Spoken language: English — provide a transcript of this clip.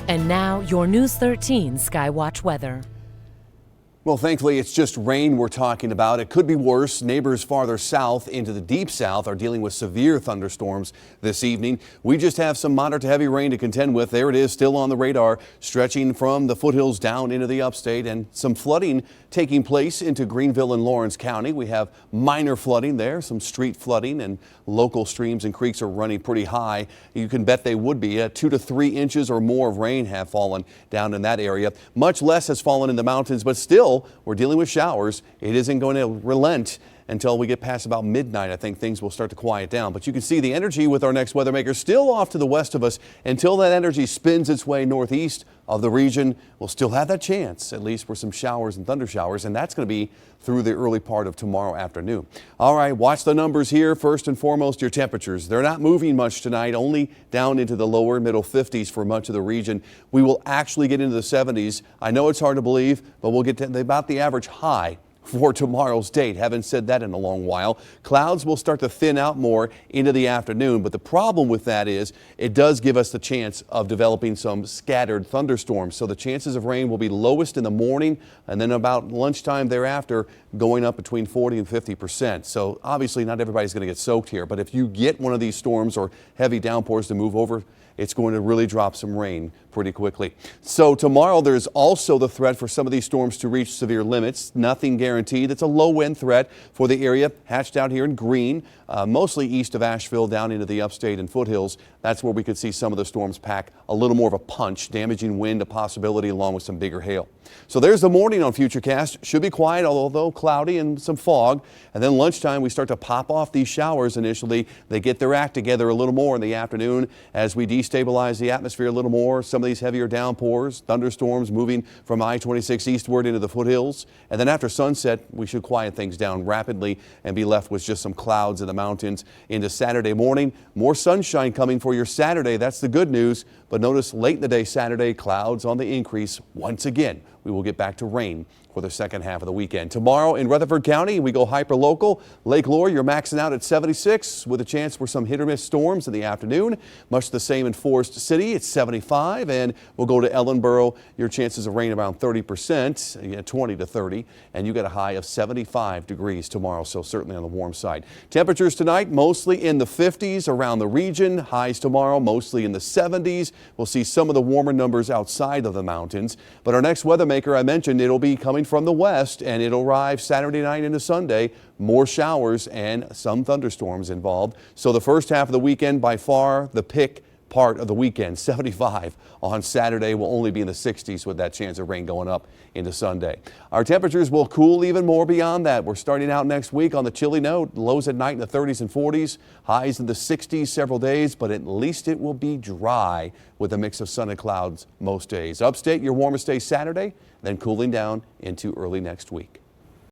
And now, your News 13 Skywatch weather. Well, thankfully, it's just rain we're talking about. It could be worse. Neighbors farther south into the deep south are dealing with severe thunderstorms this evening. We just have some moderate to heavy rain to contend with. There it is, still on the radar, stretching from the foothills down into the upstate, and some flooding taking place into Greenville and Lawrence County. We have minor flooding there, some street flooding, and local streams and creeks are running pretty high. You can bet they would be. 2 to 3 inches or more of rain have fallen down in that area. Much less has fallen in the mountains, but still, we're dealing with showers. It isn't going to relent until we get past about midnight. I think things will start to quiet down. But you can see the energy with our next weather maker still off to the west of us. Until that energy spins its way northeast of the region, we'll still have that chance, at least for some showers and thunder showers, and that's going to be through the early part of tomorrow afternoon. All right, watch the numbers here. First and foremost, your temperatures. They're not moving much tonight, only down into the lower middle 50s for much of the region. We will actually get into the 70s. I know it's hard to believe, but we'll get to about the average high for tomorrow's date. Haven't said that in a long while. Clouds will start to thin out more into the afternoon, but the problem with that is it does give us the chance of developing some scattered thunderstorms. So the chances of rain will be lowest in the morning, and then about lunchtime thereafter going up between 40 and 50%. So obviously not everybody's going to get soaked here, but if you get one of these storms or heavy downpours to move over, it's going to really drop some rain pretty quickly. So tomorrow there's also the threat for some of these storms to reach severe limits. Nothing guaranteed. It's a low wind threat for the area hatched out here in green, mostly east of Asheville down into the upstate and foothills. That's where we could see some of the storms pack a little more of a punch, damaging wind a possibility along with some bigger hail. So there's the morning on Futurecast. Should be quiet, although cloudy and some fog. And then lunchtime we start to pop off these showers initially. They get their act together a little more in the afternoon as we destabilize the atmosphere a little more. Some of these heavier downpours, thunderstorms moving from I-26 eastward into the foothills. And then after sunset, we should quiet things down rapidly and be left with just some clouds in the mountains into Saturday morning. More sunshine coming for your Saturday. That's the good news. But notice late in the day Saturday, clouds on the increase once again. We will get back to rain for the second half of the weekend. Tomorrow in Rutherford County, we go hyper local. Lake Lure, you're maxing out at 76 with a chance for some hit or miss storms in the afternoon. Much the same in Forest City, it's 75. And we'll go to Ellenboro. Your chances of rain around 30%, 20 to 30. And you got a high of 75 degrees tomorrow, so certainly on the warm side. Temperatures tonight, mostly in the 50s around the region. Highs tomorrow, mostly in the 70s. We'll see some of the warmer numbers outside of the mountains. But our next weather maker, I mentioned, it'll be coming from the west, and it'll arrive Saturday night into Sunday. More showers and some thunderstorms involved. So the first half of the weekend, by far the pick part of the weekend. 75 on Saturday, will only be in the 60s with that chance of rain going up into Sunday. Our temperatures will cool even more beyond that. We're starting out next week on the chilly note. Lows at night in the 30s and 40s, highs in the 60s several days, but at least it will be dry with a mix of sun and clouds most days. Upstate, your warmest day Saturday, then cooling down into early next week.